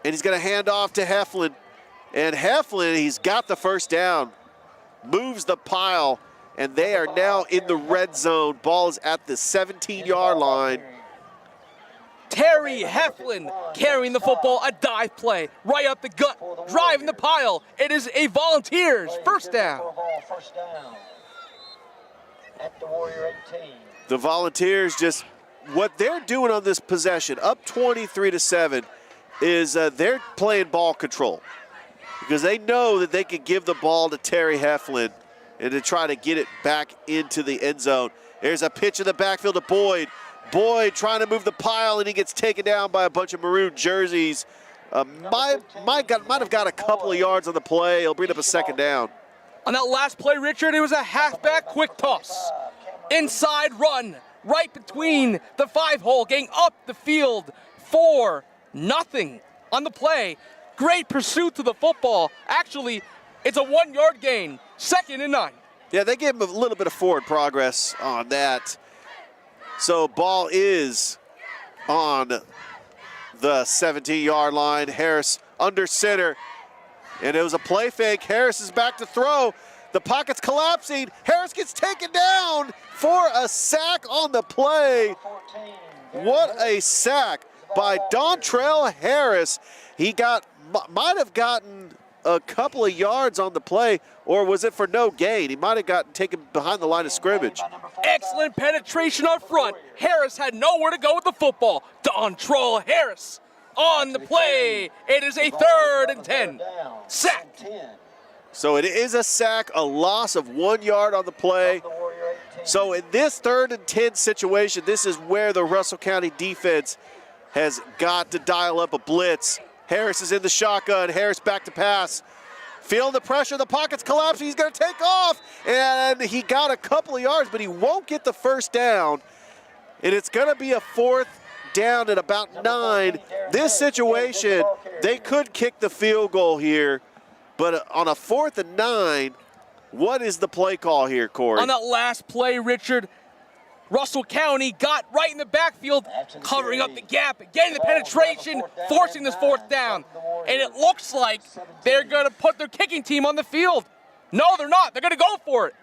And he's going to hand off to Heflin. And Heflin, he's got the first down, moves the pile, and they are now in the red zone. Ball is at the 17-yard line. Terry Heflin carrying the football, a dive play, right up the gut, driving the pile. It is a Volunteers first down. At the Warrior 18. The Volunteers just, what they're doing on this possession, up 23-7, is they're playing ball control because they know that they can give the ball to Terry Heflin and to try to get it back into the end zone. There's a pitch in the backfield to Boyd. Boyd trying to move the pile, and he gets taken down by a bunch of maroon jerseys. Might have got a couple of yards on the play. He'll bring up a second down. On that last play, Richard, it was a halfback quick toss. Inside run, right between the 5-hole, getting up the field for nothing on the play. Great pursuit to the football. Actually, it's a 1-yard gain, 2nd and 9. Yeah, they gave him a little bit of forward progress on that. So ball is on the 17-yard line. Harris under center. And it was a play fake. Harris is back to throw. The pocket's collapsing. Harris gets taken down for a sack on the play. What a sack by Dontrell Harris. He might have gotten a couple of yards on the play, or was it for no gain? He might have gotten taken behind the line of scrimmage. Excellent penetration up front. Harris had nowhere to go with the football. Dontrell Harris on the play. It is a 3rd and 10. Sack. So it is a sack, a loss of 1 yard on the play. So in this 3rd and 10 situation, this is where the Russell County defense has got to dial up a blitz. Harris is in the shotgun. Harris back to pass. Feeling the pressure. The pocket's collapsing. He's going to take off. And he got a couple of yards, but he won't get the first down. And it's going to be a 4th down at about 9. This situation, they could kick the field goal here. But on a 4th and 9, what is the play call here, Corey? On that last play, Richard, Russell County got right in the backfield, covering up the gap, getting the penetration, forcing this 4th down. And it looks like they're going to put their kicking team on the field. No, they're not. They're going to go for it.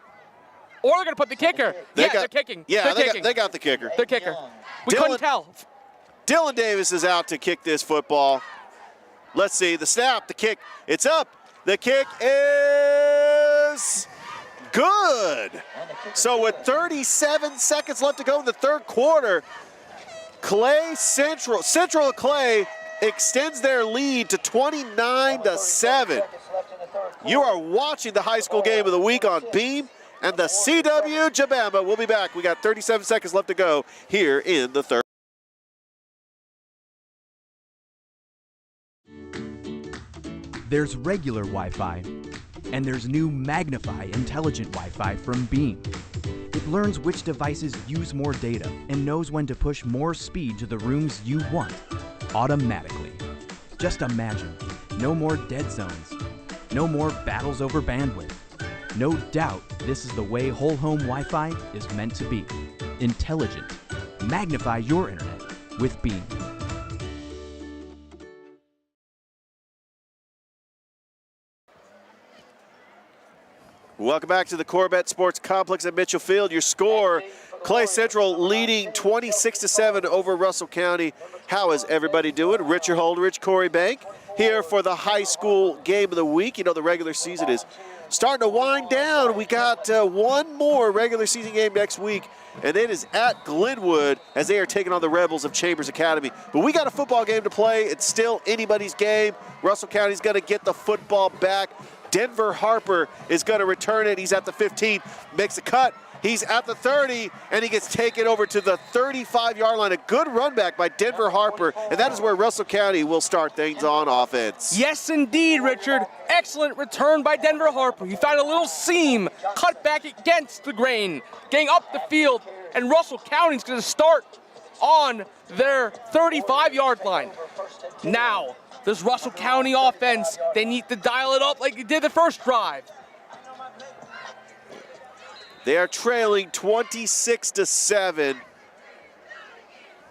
Or they're going to put the kicker. They're kicking. Yeah, they're kicking. They got the kicker. The kicker. We couldn't tell. Dylan Davis is out to kick this football. Let's see. The snap, the kick. It's up. The kick is good. So with 37 seconds left to go in the 3rd quarter, Central Clay extends their lead to 29-7. You are watching the high school game of the week on Beam and the CW Jabama. We'll be back. We got 37 seconds left to go here in the 3rd. There's regular Wi-Fi, and there's new Magnify Intelligent Wi-Fi from Beam. It learns which devices use more data and knows when to push more speed to the rooms you want, automatically. Just imagine, no more dead zones, no more battles over bandwidth. No doubt this is the way whole home Wi-Fi is meant to be. Intelligent. Magnify your internet with Beam. Welcome back to the Corvette Sports Complex at Mitchell Field. Your score, Clay Central leading 26-7 over Russell County. How is everybody doing? Richard Holdridge, Corey Bank, here for the high school game of the week. You know, the regular season is starting to wind down. We got one more regular season game next week, and it is at Glenwood as they are taking on the Rebels of Chambers Academy. But we got a football game to play. It's still anybody's game. Russell County's going to get the football back. Denver Harper is going to return it. He's at the 15, makes a cut. He's at the 30, and he gets taken over to the 35-yard line. A good run back by Denver Harper, and that is where Russell County will start things on offense. Yes, indeed, Richard. Excellent return by Denver Harper. He found a little seam, cut back against the grain, getting up the field, and Russell County's going to start on their 35-yard line. Now, this Russell County offense, they need to dial it up like they did the first drive. They are trailing 26-7.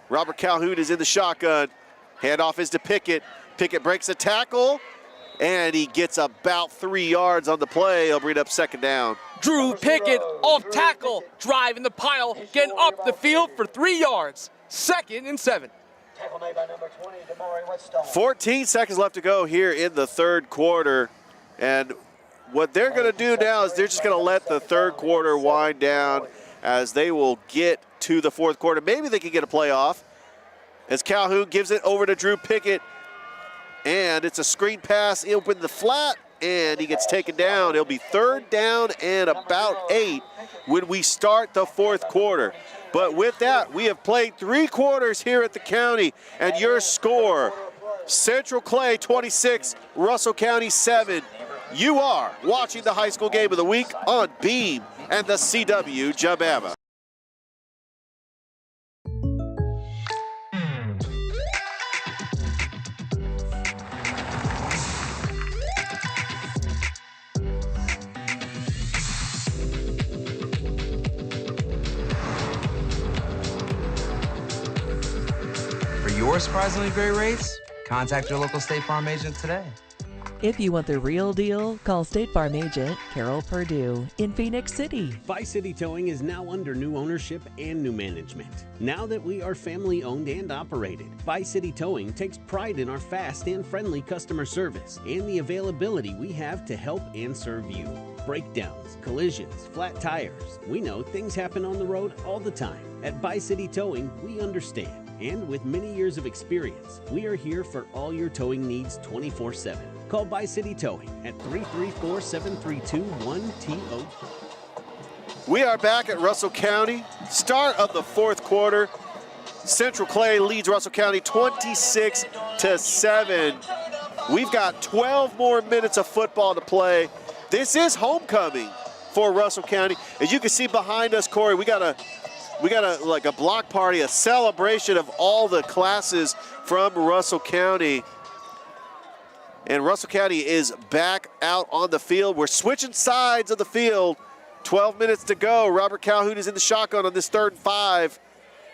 Robert Calhoun is in the shotgun. Handoff is to Pickett. Pickett breaks a tackle, and he gets about 3 yards on the play. He'll bring it up second down. Drew Pickett off tackle, driving the pile, getting up the field for 3 yards. 2nd and 7. Tackle made by number 20, Damari Whetstone. 14 seconds left to go here in the third quarter. And what they're going to do now is they're just going to let the third quarter wind down as they will get to the fourth quarter. Maybe they can get a playoff as Calhoun gives it over to Drew Pickett. And it's a screen pass open the flat, and he gets taken down. It'll be 3rd down and about 8 when we start the fourth quarter. But with that, we have played 3 quarters here at the county, and your score, Central Clay 26, Russell County 7. You are watching the high school game of the week on Beam and the CW Jabama. For your surprisingly great rates, contact your local State Farm agent today. If you want the real deal, call State Farm agent Carol Perdue in Phoenix City. Bi-City Towing is now under new ownership and new management. Now that we are family owned and operated, Bi-City Towing takes pride in our fast and friendly customer service and the availability we have to help and serve you. Breakdowns, collisions, flat tires. We know things happen on the road all the time. At Bi-City Towing, we understand. And with many years of experience, we are here for all your towing needs 24/7. Call Bi-City Towing at 334-732-1TO. We are back at Russell County. Start of the fourth quarter. Central Clay leads Russell County 26-7. We've got 12 more minutes of football to play. This is homecoming for Russell County. As you can see behind us, Corey, we got a block party, a celebration of all the classes from Russell County. And Russell County is back out on the field. We're switching sides of the field. 12 minutes to go. Robert Calhoun is in the shotgun on this 3rd and 5.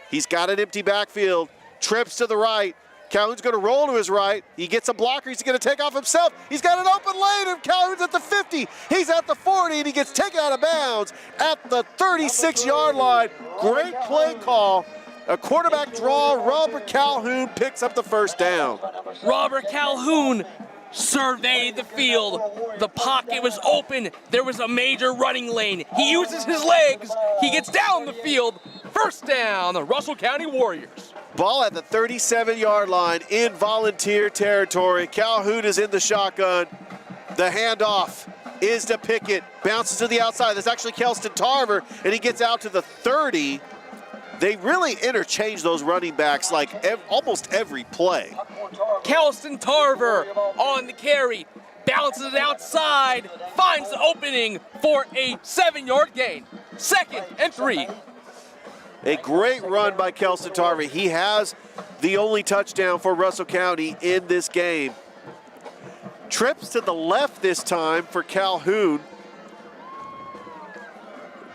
He's got an empty backfield. Trips to the right. Calhoun's going to roll to his right. He gets a blocker. He's going to take off himself. He's got an open lane, and Calhoun's at the 50. He's at the 40, and he gets taken out of bounds at the 36-yard line. Great play call. A quarterback draw. Robert Calhoun picks up the 1st down. Robert Calhoun surveyed the field. The pocket was open. There was a major running lane. He uses his legs. He gets down the field. 1st down, the Russell County Warriors. Ball at the 37-yard line in Volunteer territory. Calhoun is in the shotgun. The handoff is to Pickett. Bounces to the outside. That's actually Kelston Tarver, and he gets out to the 30. They really interchange those running backs like almost every play. Kelston Tarver on the carry. Bounces it outside. Finds the opening for a 7-yard gain. 2nd and 3. A great run by Kelston Tarver. He has the only touchdown for Russell County in this game. Trips to the left this time for Calhoun.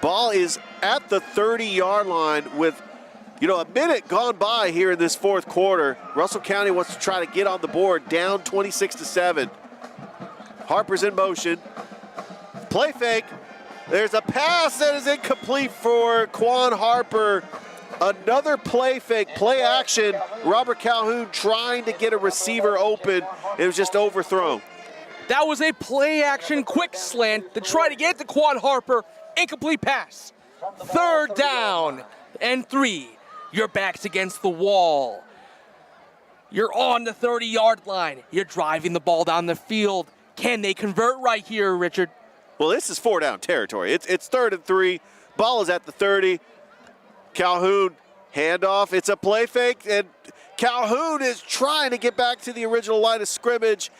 Ball is at the 30-yard line with, a minute gone by here in this fourth quarter. Russell County wants to try to get on the board, down 26-7. Harper's in motion. Play fake. There's a pass that is incomplete for Quan Harper. Another play fake, play action. Robert Calhoun trying to get a receiver open. It was just overthrown. That was a play action quick slant to try to get to Quan Harper. Incomplete pass. 3rd down and 3. Your back's against the wall. You're on the 30-yard line. You're driving the ball down the field. Can they convert right here, Richard? Well, this is 4-down territory. It's 3rd and 3. Ball is at the 30. Calhoun, handoff. It's a play fake, and Calhoun is trying to get back to the original line of scrimmage,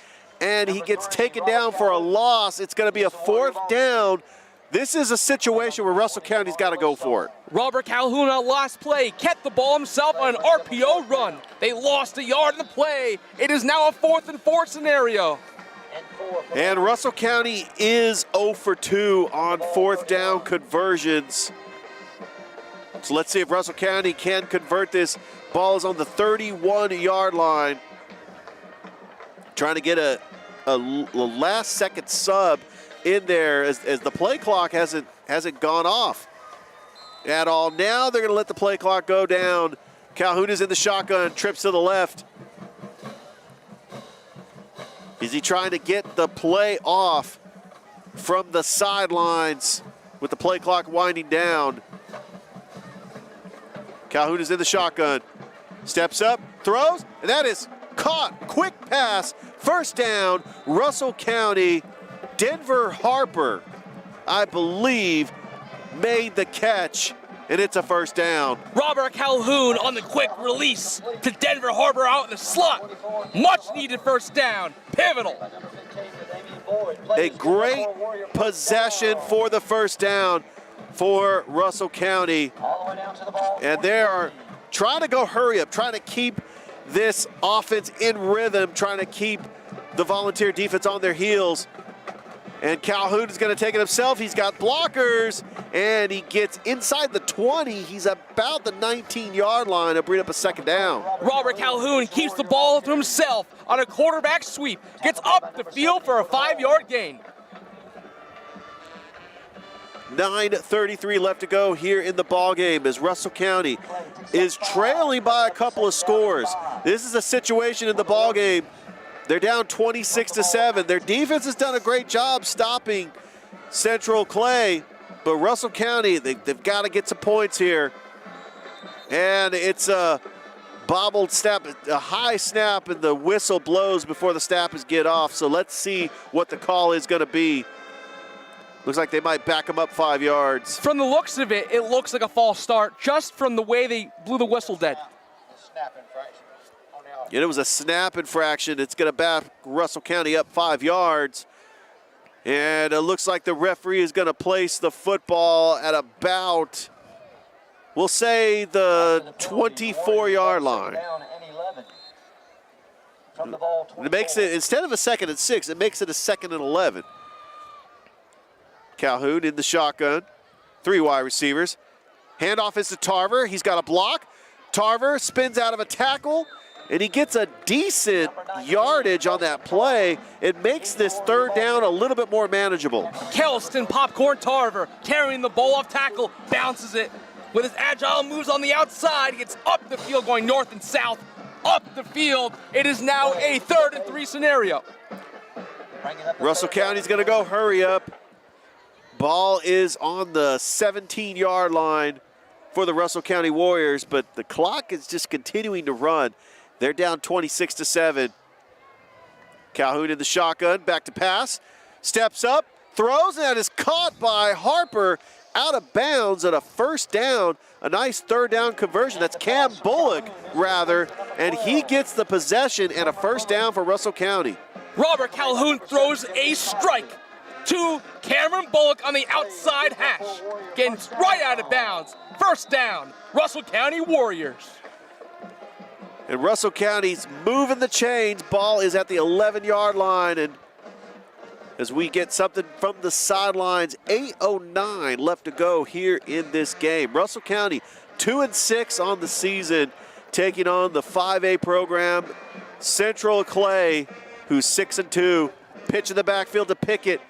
and he gets taken down for a loss. It's going to be a 4th down. This is a situation where Russell County's got to go for it. Robert Calhoun on last play kept the ball himself on an RPO run. They lost a yard in the play. It is now a 4th and 4 scenario. And Russell County is 0 for 2 on 4th down conversions. So let's see if Russell County can convert this. Ball is on the 31-yard line. trying to get a last-second sub in there as the play clock hasn't gone off at all. Now they're going to let the play clock go down. Calhoun is in the shotgun, trips to the left. Is he trying to get the play off from the sidelines with the play clock winding down? Calhoun is in the shotgun. Steps up, throws, and that is caught. Quick pass, first down, Russell County. Denver Harper, I believe, made the catch, and it's a first down. Robert Calhoun on the quick release to Denver Harper out in the slot. Much needed first down. Pivotal. A great possession for the first down for Russell County. And they are trying to go hurry up, trying to keep this offense in rhythm, trying to keep the Volunteer defense on their heels. And Calhoun is going to take it himself. He's got blockers, and he gets inside the 20. He's about the 19-yard line to bring up a second down. Robert Calhoun keeps the ball to himself on a quarterback sweep. Gets up the field for a 5-yard gain. 9:33 left to go here in the ball game as Russell County is trailing by a couple of scores. This is a situation in the ball game. They're down 26-7. Their defense has done a great job stopping Central Clay, but Russell County, they've got to get some points here. And it's a bobbled snap, a high snap, and the whistle blows before the snap is get off. So let's see what the call is going to be. Looks like they might back them up 5 yards. From the looks of it, it looks like a false start just from the way they blew the whistle dead. And it was a snap infraction. It's going to back Russell County up 5 yards. And it looks like the referee is going to place the football at about, we'll say, the 24-yard line. It makes it, instead of a 2nd and 6, it makes it a 2nd and 11. Calhoun in the shotgun. 3 wide receivers. Handoff is to Tarver. He's got a block. Tarver spins out of a tackle, and he gets a decent yardage on that play. It makes this 3rd down a little bit more manageable. Kelston Popcorn Tarver carrying the ball off tackle, bounces it. With his agile moves on the outside, he gets up the field going north and south. Up the field. It is now a 3rd and 3 scenario. Russell County's going to go hurry up. Ball is on the 17-yard line for the Russell County Warriors, but the clock is just continuing to run. They're down 26-7. Calhoun in the shotgun, back to pass, steps up, throws, and that is caught by Harper out of bounds at a first down. A nice 3rd down conversion. That's Cam Bullock, rather, and he gets the possession and a first down for Russell County. Robert Calhoun throws a strike to Cameron Bullock on the outside hash. Getting right out of bounds. First down, Russell County Warriors. And Russell County's moving the chains. Ball is at the 11-yard line. And as we get something from the sidelines, 8:09 left to go here in this game. Russell County 2-6 on the season, taking on the 5A program, Central Clay, who's 6-2. Pitch in the backfield to Pickett.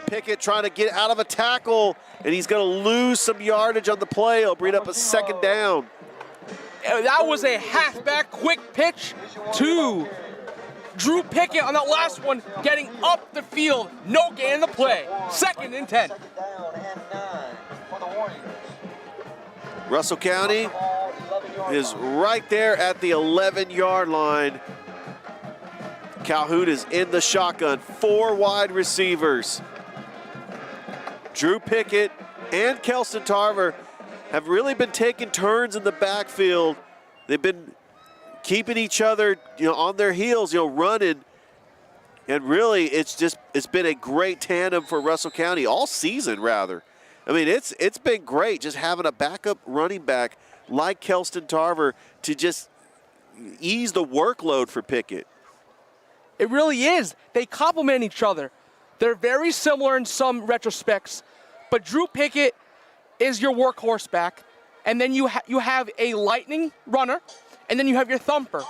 Pickett trying to get out of a tackle, and he's going to lose some yardage on the play. He'll bring up a 2nd down. That was a halfback quick pitch to Drew Pickett on that last one, getting up the field. No gain in the play. 2nd and 10. Russell County is right there at the 11-yard line. Calhoun is in the shotgun. 4 wide receivers. Drew Pickett and Kelston Tarver have really been taking turns in the backfield. They've been keeping each other, on their heels, running. And really, it's been a great tandem for Russell County all season, rather. I mean, it's been great just having a backup running back like Kelston Tarver to just ease the workload for Pickett. It really is. They complement each other. They're very similar in some retrospects, but Drew Pickett is your workhorse back, and then you have a lightning runner, and then you have your thumper.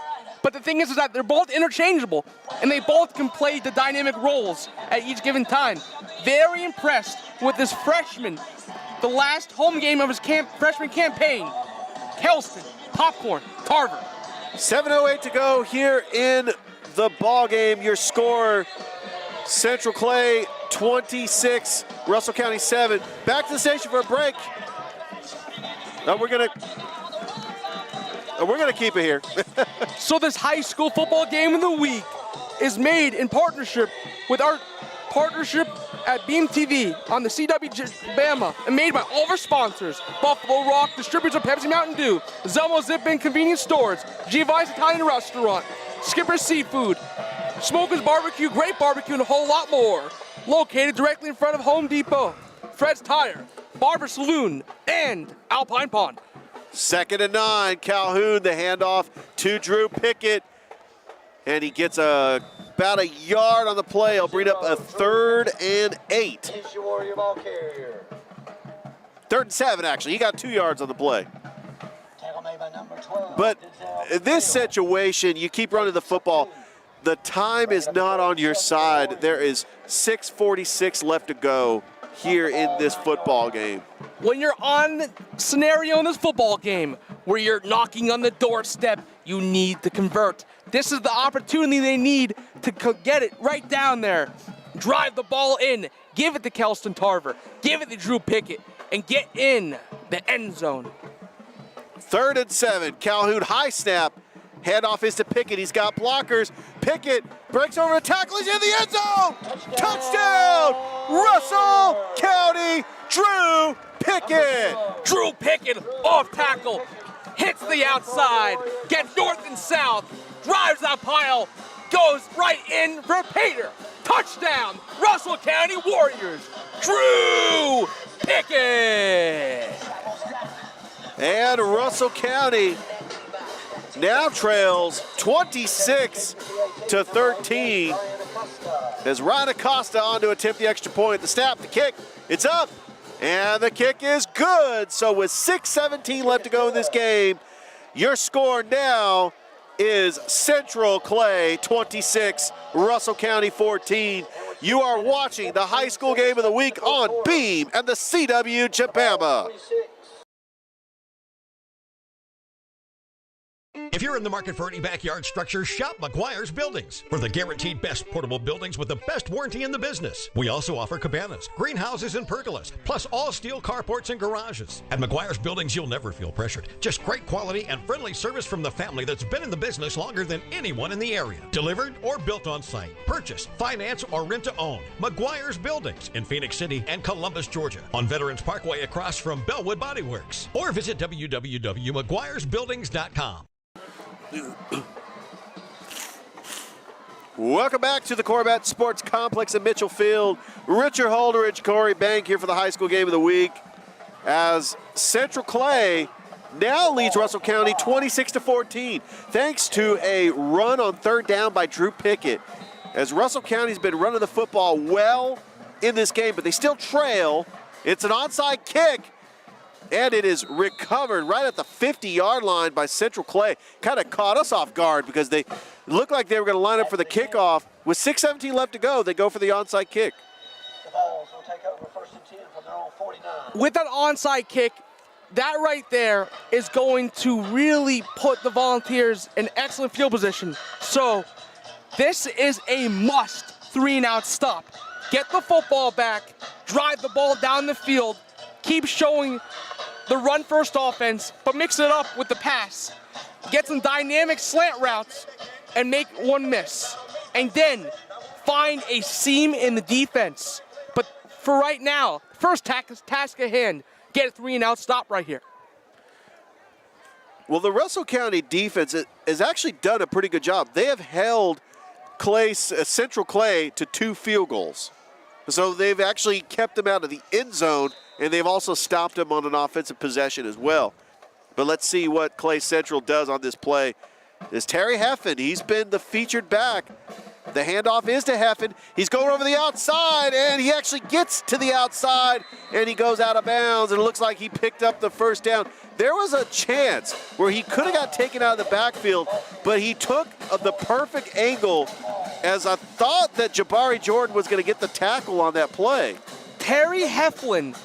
But the thing is that they're both interchangeable, and they both can play the dynamic roles at each given time. Very impressed with this freshman, the last home game of his freshman campaign. Kelston, Popcorn, Tarver. 7:08 to go here in the ball game. Your score, Central Clay 26, Russell County 7. Back to the station for a break. We're gonna keep it here. So this high school football game of the week is made in partnership with our partnership at Beam TV on the CW Bama, and made by all of our sponsors: Buffalo Rock, distributors of Pepsi Mountain Dew, Zelmo Zip-In Convenience Stores, Giovanni's Italian Restaurant, Skipper's Seafood, Smoker's Barbecue, Great Barbecue, and a whole lot more. Located directly in front of Home Depot, Fred's Tire, Barber Saloon, and Alpine Pond. 2nd and 9, Calhoun, the handoff to Drew Pickett, and he gets about a yard on the play. He'll bring up a 3rd and 8. Is your ball carrier. 3rd and 7, actually. He got 2 yards on the play. Tackle made by number 12. But in this situation, you keep running the football. The time is not on your side. There is 6:46 left to go here in this football game. When you're on the scenario in this football game where you're knocking on the doorstep, you need to convert. This is the opportunity they need to get it right down there. Drive the ball in, give it to Kelston Tarver, give it to Drew Pickett, and get in the end zone. 3rd and 7, Calhoun high snap. Handoff is to Pickett. He's got blockers. Pickett breaks over the tackle. He's in the end zone. Touchdown! Russell County, Drew Pickett. Drew Pickett off tackle, hits the outside, gets north and south, drives that pile, goes right in for Pater. Touchdown, Russell County Warriors. Drew Pickett. And Russell County now trails 26-13 as Ryan Acosta on to attempt the extra point. The snap, the kick, it's up, and the kick is good. So with 6:17 left to go in this game, your score now is Central Clay 26, Russell County 14. You are watching the high school game of the week on Beam and the CW Jabama. If you're in the market for any backyard structure, shop McGuire's Buildings. We're the guaranteed best portable buildings with the best warranty in the business. We also offer cabanas, greenhouses, and pergolas, plus all steel carports and garages. At McGuire's Buildings, you'll never feel pressured. Just great quality and friendly service from the family that's been in the business longer than anyone in the area. Delivered or built on site. Purchase, finance, or rent to own. McGuire's Buildings in Phoenix City and Columbus, Georgia. On Veterans Parkway across from Bellwood Body Works. Or visit www.mcguiresbuildings.com. Welcome back to the Corvette Sports Complex at Mitchell Field. Richard Holderidge, Corey Bank here for the high school game of the week, as Central Clay now leads Russell County 26-14, thanks to a run on 3rd down by Drew Pickett. As Russell County's been running the football well in this game, but they still trail. It's an onside kick, and it is recovered right at the 50-yard line by Central Clay. Kind of caught us off guard because they looked like they were going to line up for the kickoff. With 6:17 left to go, they go for the onside kick. The Vols will take over 1st and 10 from their own 49. With that onside kick, that right there is going to really put the Volunteers in excellent field position. So this is a must 3-and-out stop. Get the football back, drive the ball down the field, keep showing the run-first offense, but mix it up with the pass. Get some dynamic slant routes and make one miss. And then find a seam in the defense. But for right now, first task at hand, get a 3-and-out stop right here. Well, the Russell County defense has actually done a pretty good job. They have held Central Clay to 2 field goals. So they've actually kept them out of the end zone, and they've also stopped them on an offensive possession as well. But let's see what Clay Central does on this play. Is Terry Heffen. He's been the featured back. The handoff is to Heffen. He's going over the outside, and he actually gets to the outside, and he goes out of bounds, and it looks like he picked up the 1st down. There was a chance where he could have got taken out of the backfield, but he took the perfect angle, as I thought that Jabari Jordan was going to get the tackle on that play. Terry Heflin,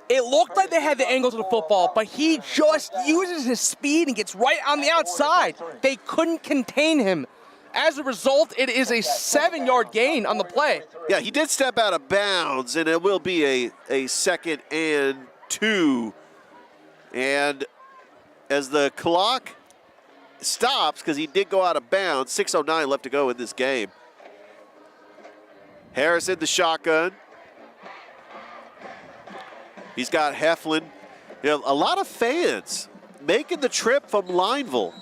it looked like they had the angle to the football, but he just uses his speed and gets right on the outside. They couldn't contain him. As a result, it is a 7-yard gain on the play. Yeah, he did step out of bounds, and it will be a 2nd and 2. And as the clock stops, because he did go out of bounds, 6:09 left to go in this game. Harris in the shotgun. He's got Heflin. You know, a lot of fans making the trip from Lineville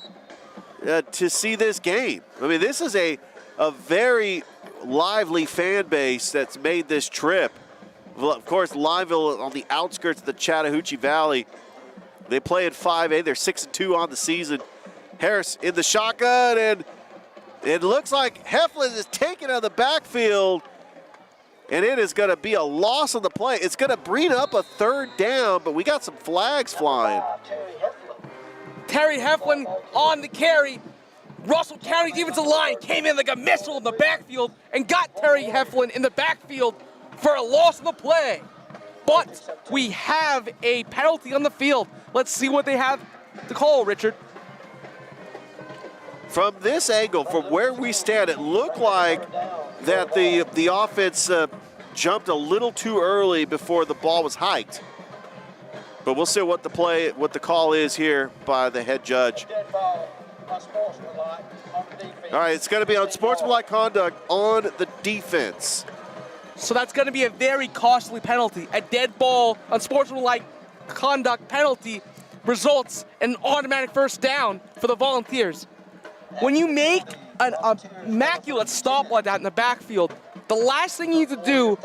to see this game. I mean, this is a very lively fan base that's made this trip. Well, of course, Lineville on the outskirts of the Chattahoochee Valley. They play in 5A. They're 6-2 on the season. Harris in the shotgun, and it looks like Heflin is taken out of the backfield, and it is going to be a loss on the play. It's going to bring up a 3rd down, but we got some flags flying. Terry Heflin on the carry. Russell County defensive line came in like a missile in the backfield and got Terry Heflin in the backfield for a loss of the play. But we have a penalty on the field. Let's see what they have to call, Richard. From this angle, from where we stand, it looked like that the offense jumped a little too early before the ball was hiked. But we'll see what the call is here by the head judge. All right, it's going to be on sportsmanlike conduct on the defense. So that's going to be a very costly penalty. A dead ball on sportsmanlike conduct penalty results in an automatic 1st down for the Volunteers. When you make an immaculate stop like that in the backfield, the last thing you need to do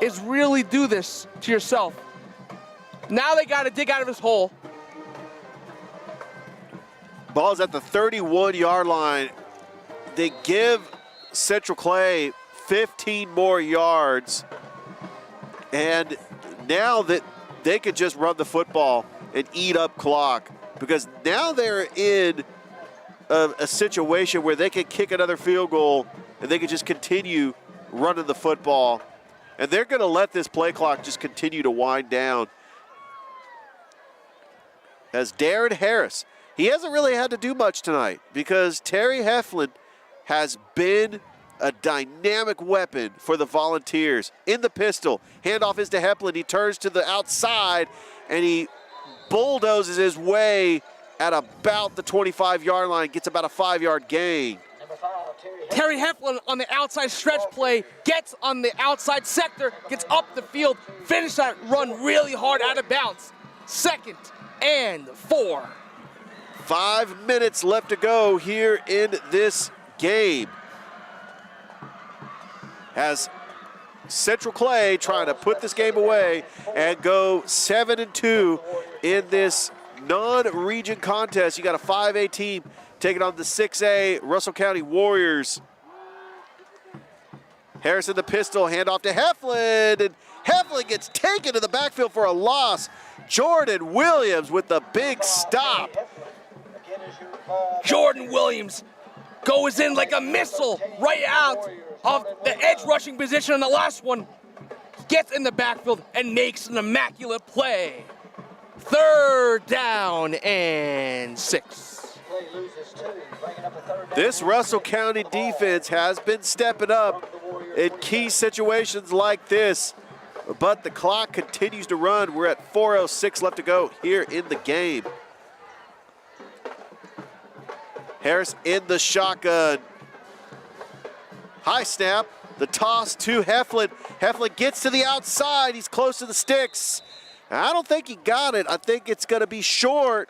is really do this to yourself. Now they got to dig out of this hole. Ball's at the 31-yard line. They give Central Clay 15 more yards, and now that they could just run the football and eat up clock, because now they're in a situation where they can kick another field goal and they can just continue running the football, and they're going to let this play clock just continue to wind down. As Darren Harris, he hasn't really had to do much tonight because Terry Heflin has been a dynamic weapon for the Volunteers. In the pistol, handoff is to Heflin. He turns to the outside and he bulldozes his way at about the 25-yard line, gets about a 5-yard gain. Terry Heflin on the outside stretch play, gets on the outside sector, gets up the field, finishes that run really hard out of bounds. 2nd and 4. 5 minutes left to go here in this game. As Central Clay trying to put this game away and go 7-2 in this non-region contest. You got a 5A team taking on the 6A Russell County Warriors. Harris in the pistol, handoff to Heflin, and Heflin gets taken to the backfield for a loss. Jordan Williams with the big stop. Jordan Williams goes in like a missile right out of the edge rushing position on the last one. Gets in the backfield and makes an immaculate play. 3rd down and 6. This Russell County defense has been stepping up in key situations like this, but the clock continues to run. We're at 4:06 left to go here in the game. Harris in the shotgun. High snap, the toss to Heflin. Heflin gets to the outside. He's close to the sticks. I don't think he got it. I think it's going to be short,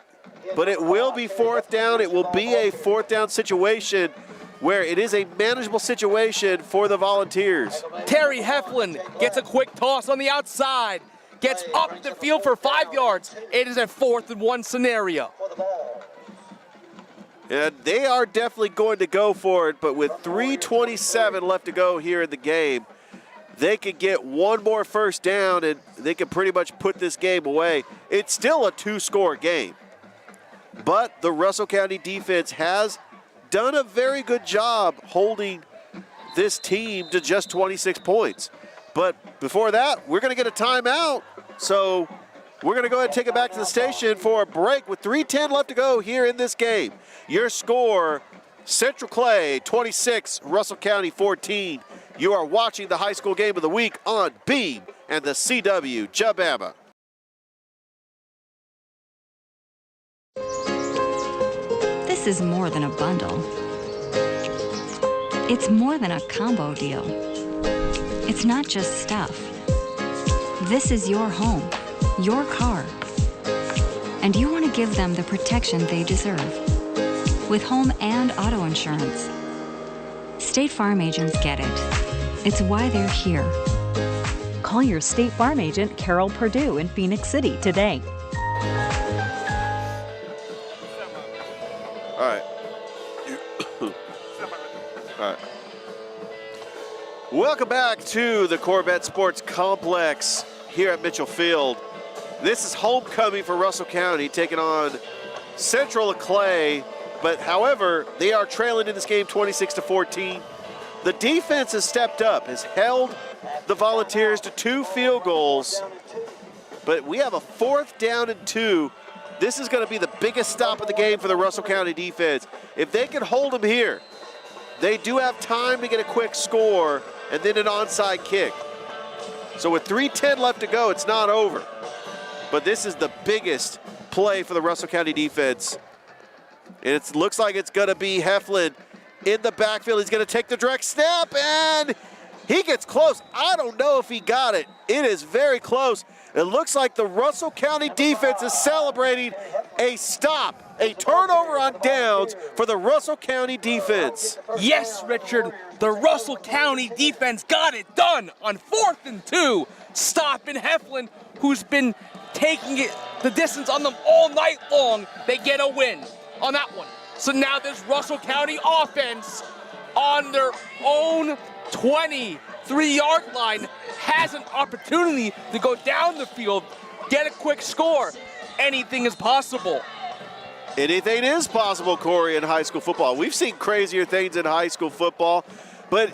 but it will be 4th down. It will be a 4th down situation where it is a manageable situation for the Volunteers. Terry Heflin gets a quick toss on the outside, gets up the field for 5 yards. It is a 4th and 1 scenario. And they are definitely going to go for it, but with 3:27 left to go here in the game, they could get one more first down and they could pretty much put this game away. It's still a 2-score game. But the Russell County defense has done a very good job holding this team to just 26 points. But before that, we're going to get a timeout. So we're going to go ahead and take it back to the station for a break with 3:10 left to go here in this game. Your score, Central Clay 26, Russell County 14. You are watching the high school game of the week on Beam and the CW Jabama. This is more than a bundle. It's more than a combo deal. It's not just stuff. This is your home, your car. And you want to give them the protection they deserve. With home and auto insurance. State Farm agents get it. It's why they're here. Call your State Farm agent, Carol Perdue, in Phoenix City today. All right. All right. Welcome back to the Corvette Sports Complex here at Mitchell Field. This is homecoming for Russell County, taking on Central Clay. But however, they are trailing in this game 26-14. The defense has stepped up, has held the Volunteers to 2 field goals. But we have a 4th down and 2. This is going to be the biggest stop of the game for the Russell County defense. If they can hold them here, they do have time to get a quick score and then an onside kick. So with 3:10 left to go, it's not over. But this is the biggest play for the Russell County defense. And it looks like it's going to be Heflin in the backfield. He's going to take the direct snap, and he gets close. I don't know if he got it. It is very close. It looks like the Russell County defense is celebrating a stop, a turnover on downs for the Russell County defense. Yes, Richard, the Russell County defense got it done on 4th and 2. Stopping Heflin, who's been taking it the distance on them all night long. They get a win on that one. So now this Russell County offense on their own 23-yard line has an opportunity to go down the field, get a quick score. Anything is possible. Anything is possible, Corey, in high school football. We've seen crazier things in high school football, but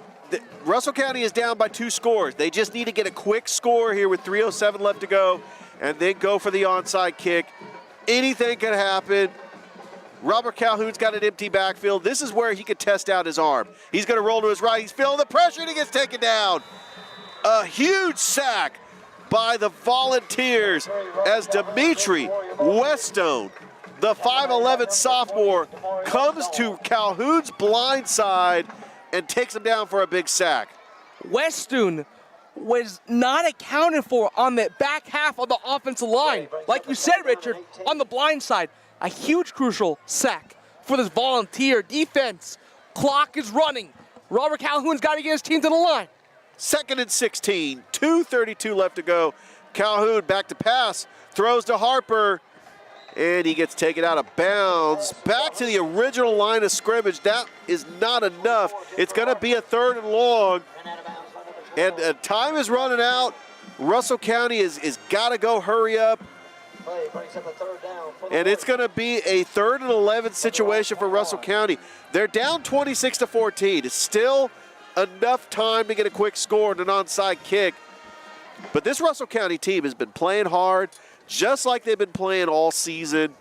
Russell County is down by 2 scores. They just need to get a quick score here with 3:07 left to go and then go for the onside kick. Anything can happen. Robert Calhoun's got an empty backfield. This is where he could test out his arm. He's going to roll to his right. He's feeling the pressure, and he gets taken down. A huge sack by the Volunteers as Dimitri Westone, the 5'11 sophomore, comes to Calhoun's blind side and takes him down for a big sack. Westone was not accounted for on the back half of the offensive line. Like you said, Richard, on the blind side. A huge crucial sack for this Volunteer defense. Clock is running. Robert Calhoun's got to get his team to the line. 2nd and 16, 2:32 left to go. Calhoun back to pass, throws to Harper, and he gets taken out of bounds. Back to the original line of scrimmage. That is not enough. It's going to be a 3rd and long, and time is running out. Russell County is got to go hurry up. And it's going to be a 3rd and 11 situation for Russell County. They're down 26-14. It's still enough time to get a quick score and an onside kick. But this Russell County team has been playing hard, just like they've been playing all season.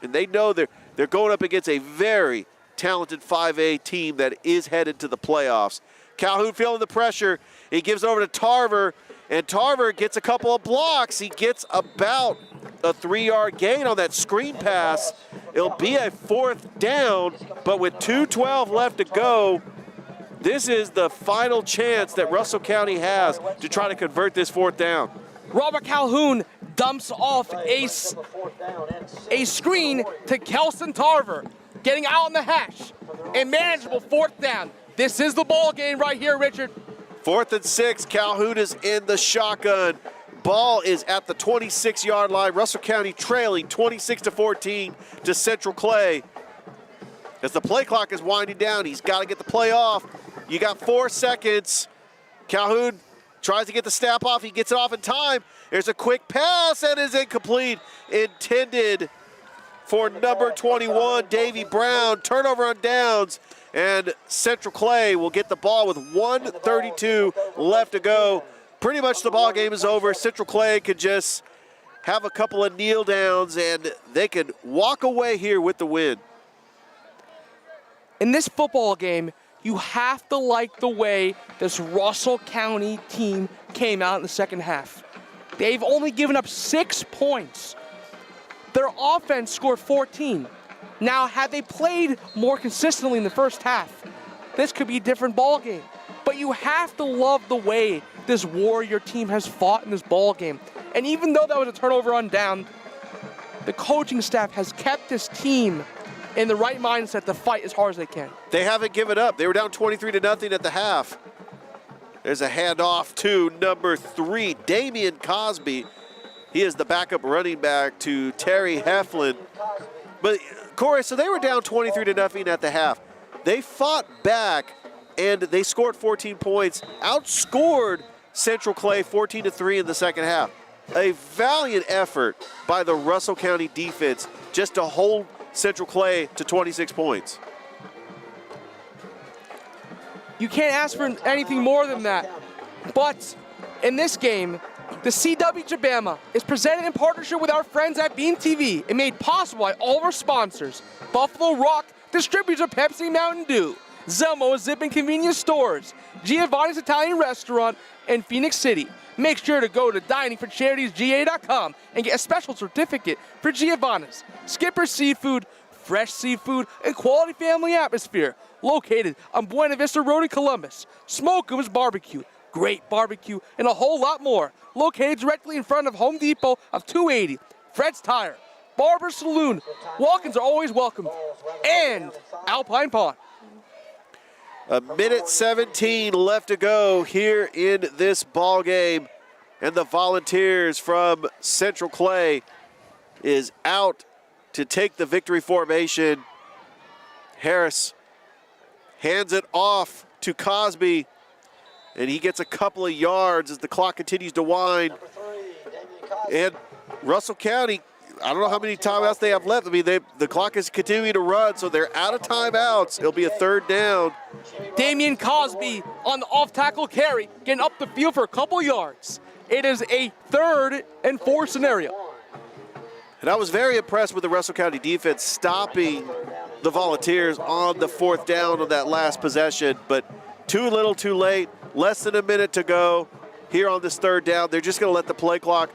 And they know they're going up against a very talented 5A team that is headed to the playoffs. Calhoun feeling the pressure. He gives over to Tarver, and Tarver gets a couple of blocks. He gets about a 3-yard gain on that screen pass. It'll be a 4th down, but with 2:12 left to go, this is the final chance that Russell County has to try to convert this 4th down. Robert Calhoun dumps off a screen to Kelson Tarver, getting out on the hash. A manageable 4th down. This is the ball game right here, Richard. 4th and 6, Calhoun is in the shotgun. Ball is at the 26-yard line. Russell County trailing 26-14 to Central Clay. As the play clock is winding down, he's got to get the play off. You got 4 seconds. Calhoun tries to get the snap off. He gets it off in time. There's a quick pass and is incomplete. Intended for number 21, Davy Brown. Turnover on downs, and Central Clay will get the ball with 1:32 left to go. Pretty much the ball game is over. Central Clay could just have a couple of kneel downs, and they could walk away here with the win. In this football game, you have to like the way this Russell County team came out in the second half. They've only given up 6 points. Their offense scored 14. Now, had they played more consistently in the first half, this could be a different ball game. But you have to love the way this Warrior team has fought in this ball game. And even though that was a turnover on down, the coaching staff has kept this team in the right mindset to fight as hard as they can. They haven't given up. They were down 23-0 at the half. There's a handoff to number 3, Damian Cosby. He is the backup running back to Terry Heflin. But Corey, so they were down 23-0 at the half. They fought back and they scored 14 points, outscored Central Clay 14-3 in the second half. A valiant effort by the Russell County defense just to hold Central Clay to 26 points. You can't ask for anything more than that. But in this game, the CW Jabama is presented in partnership with our friends at Beam TV and made possible by all of our sponsors: Buffalo Rock, distributors of Pepsi Mountain Dew, Zelmo Zip and Convenience Stores, Giovanni's Italian Restaurant in Phoenix City. Make sure to go to diningforcharitiesga.com and get a special certificate for Giovanni's, Skipper Seafood, fresh seafood, and quality family atmosphere. Located on Buena Vista Road in Columbus. Smokehouse Barbecue, great barbecue, and a whole lot more. Located directly in front of Home Depot of 280. Fred's Tire, Barber Saloon, walk-ins are always welcome, and Alpine Pond. A minute 17 left to go here in this ball game, and the Volunteers from Central Clay is out to take the victory formation. Harris hands it off to Cosby, and he gets a couple of yards as the clock continues to wind. And Russell County, I don't know how many timeouts they have left. I mean, the clock is continuing to run, so they're out of timeouts. It'll be a third down. Damian Cosby on the off-tackle carry, getting up the field for a couple yards. It is a 3rd and 4 scenario. And I was very impressed with the Russell County defense stopping the Volunteers on the 4th down on that last possession, but too little too late. Less than a minute to go here on this 3rd down. They're just going to let the play clock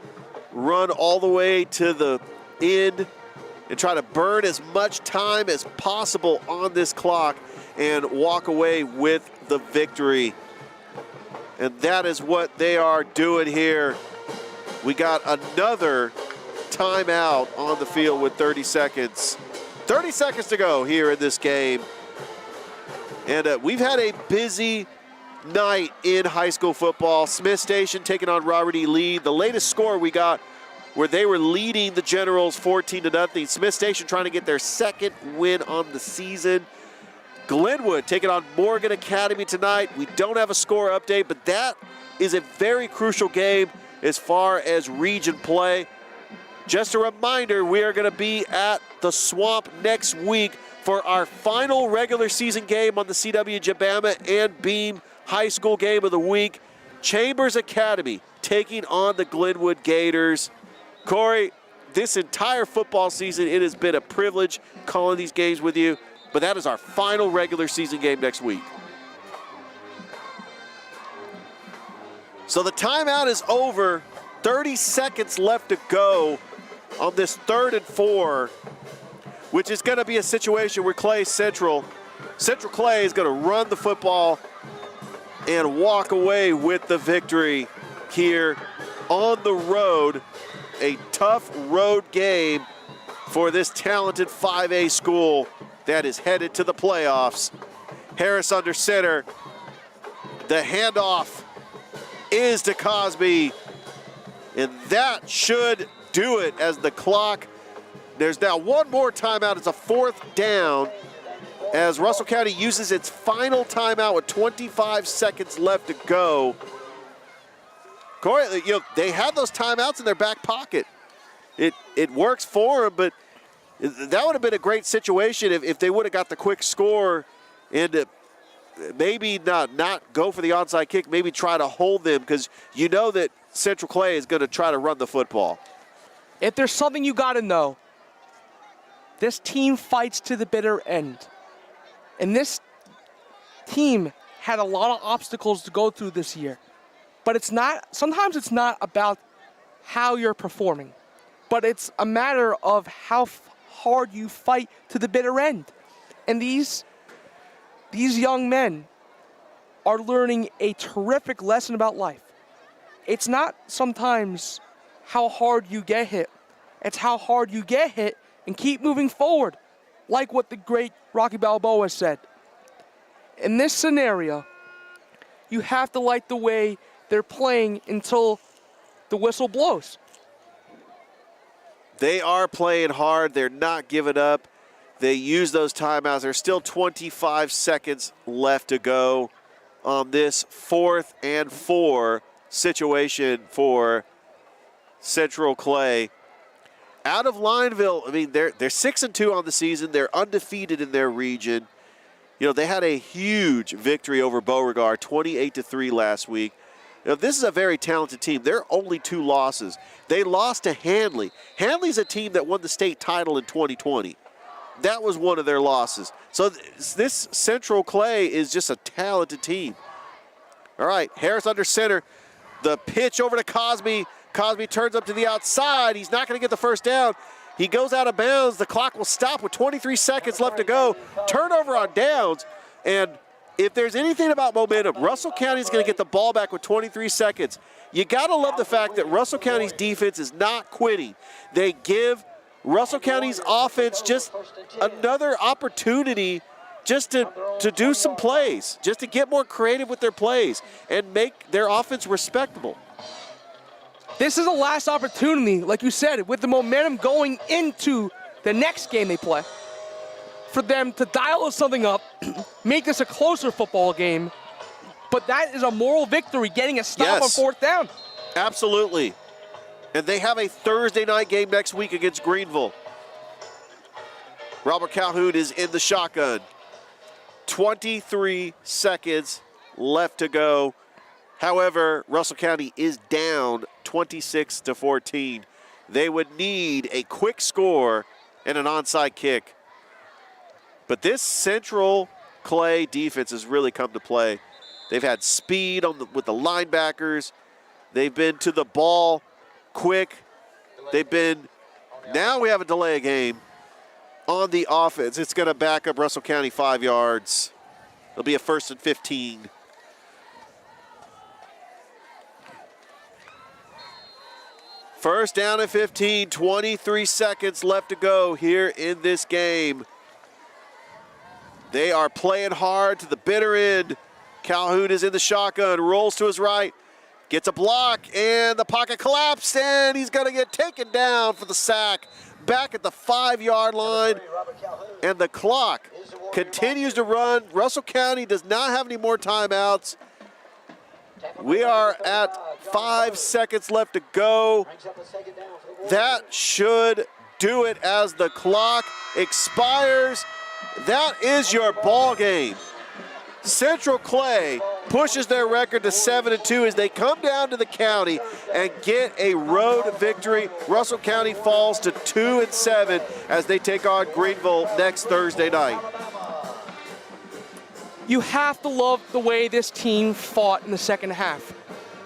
run all the way to the end and try to burn as much time as possible on this clock and walk away with the victory. And that is what they are doing here. We got another timeout on the field with 30 seconds. 30 seconds to go here in this game. And we've had a busy night in high school football. Smith Station taking on Robert E. Lee. The latest score we got where they were leading the Generals 14-0. Smith Station trying to get their 2nd win on the season. Glenwood taking on Morgan Academy tonight. We don't have a score update, but that is a very crucial game as far as region play. Just a reminder, we are going to be at the Swamp next week for our final regular season game on the CW Jabama and Beam High School game of the week. Chambers Academy taking on the Glenwood Gators. Corey, this entire football season, it has been a privilege calling these games with you, but that is our final regular season game next week. So the timeout is over. 30 seconds left to go on this 3rd and 4, which is going to be a situation where Central Clay is going to run the football and walk away with the victory here on the road. A tough road game for this talented 5A school that is headed to the playoffs. Harris under center. The handoff is to Cosby, and that should do it as the clock. There's now one more timeout. It's a 4th down as Russell County uses its final timeout with 25 seconds left to go. Corey, they had those timeouts in their back pocket. It works for them, but that would have been a great situation if they would have got the quick score and maybe not go for the onside kick, maybe try to hold them, because you know that Central Clay is going to try to run the football. If there's something you got to know, this team fights to the bitter end. And this team had a lot of obstacles to go through this year. But sometimes it's not about how you're performing, but it's a matter of how hard you fight to the bitter end. And these young men are learning a terrific lesson about life. It's not sometimes how hard you get hit. It's how hard you get hit and keep moving forward, like what the great Rocky Balboa said. In this scenario, you have to like the way they're playing until the whistle blows. They are playing hard. They're not giving up. They use those timeouts. There's still 25 seconds left to go on this 4th and 4 situation for Central Clay. Out of Lineville, I mean, they're 6-2 on the season. They're undefeated in their region. They had a huge victory over Beauregard, 28-3 last week. This is a very talented team. They're only 2 losses. They lost to Handley. Handley's a team that won the state title in 2020. That was one of their losses. So this Central Clay is just a talented team. All right, Harris under center. The pitch over to Cosby. Cosby turns up to the outside. He's not going to get the first down. He goes out of bounds. The clock will stop with 23 seconds left to go. Turnover on downs. And if there's anything about momentum, Russell County is going to get the ball back with 23 seconds. You got to love the fact that Russell County's defense is not quitting. They give Russell County's offense just another opportunity just to do some plays, just to get more creative with their plays and make their offense respectable. This is the last opportunity, like you said, with the momentum going into the next game they play, for them to dial something up, make this a closer football game. But that is a moral victory, getting a stop on 4th down. Absolutely. And they have a Thursday night game next week against Greenville. Robert Calhoun is in the shotgun. 23 seconds left to go. However, Russell County is down 26-14. They would need a quick score and an onside kick. But this Central Clay defense has really come to play. They've had speed with the linebackers. They've been to the ball quick. Now we have a delay of game on the offense. It's going to back up Russell County 5 yards. It'll be a 1st and 15. First down and 15, 23 seconds left to go here in this game. They are playing hard to the bitter end. Calhoun is in the shotgun, rolls to his right, gets a block, and the pocket collapsed, and he's going to get taken down for the sack. Back at the 5-yard line, and the clock continues to run. Russell County does not have any more timeouts. We are at 5 seconds left to go. That should do it as the clock expires. That is your ball game. Central Clay pushes their record to 7-2 as they come down to the county and get a road victory. Russell County falls to 2-7 as they take on Greenville next Thursday night. You have to love the way this team fought in the second half.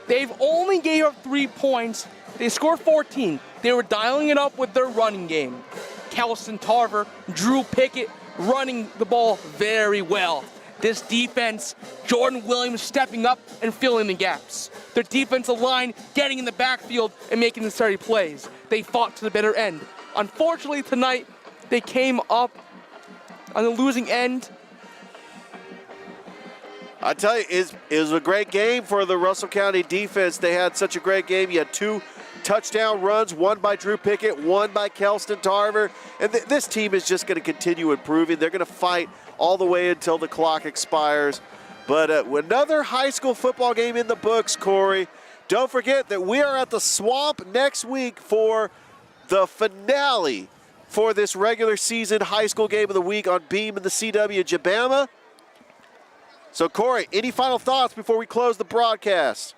They've only gave up 3 points. They scored 14. They were dialing it up with their running game. Kelston Tarver, Drew Pickett running the ball very well. This defense, Jordan Williams stepping up and filling the gaps. Their defensive line getting in the backfield and making necessary plays. They fought to the bitter end. Unfortunately tonight, they came up on the losing end. I tell you, it was a great game for the Russell County defense. They had such a great game. You had 2 touchdown runs, one by Drew Pickett, one by Kelston Tarver. And this team is just going to continue improving. They're going to fight all the way until the clock expires. But another high school football game in the books, Corey. Don't forget that we are at the Swamp next week for the finale for this regular season high school game of the week on Beam and the CW Jabama. So, Corey, any final thoughts before we close the broadcast?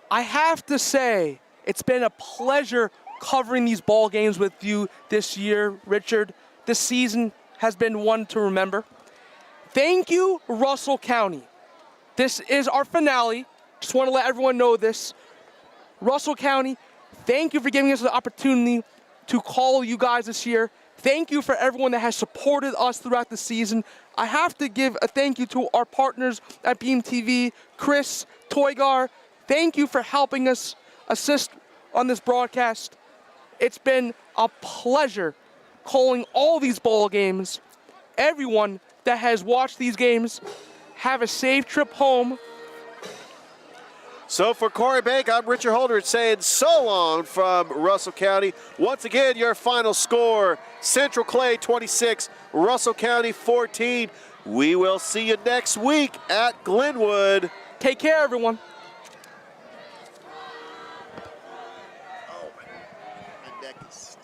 I have to say, it's been a pleasure covering these ball games with you this year, Richard. This season has been one to remember. Thank you, Russell County. This is our finale. Just want to let everyone know this. Russell County, thank you for giving us the opportunity to call you guys this year. Thank you for everyone that has supported us throughout the season. I have to give a thank you to our partners at Beam TV, Chris, Toygar. Thank you for helping us assist on this broadcast. It's been a pleasure calling all these ball games. Everyone that has watched these games, have a safe trip home. So for Corey Bank, I'm Richard Holdridge saying so long from Russell County. Once again, your final score, Central Clay 26, Russell County 14. We will see you next week at Glenwood. Take care, everyone.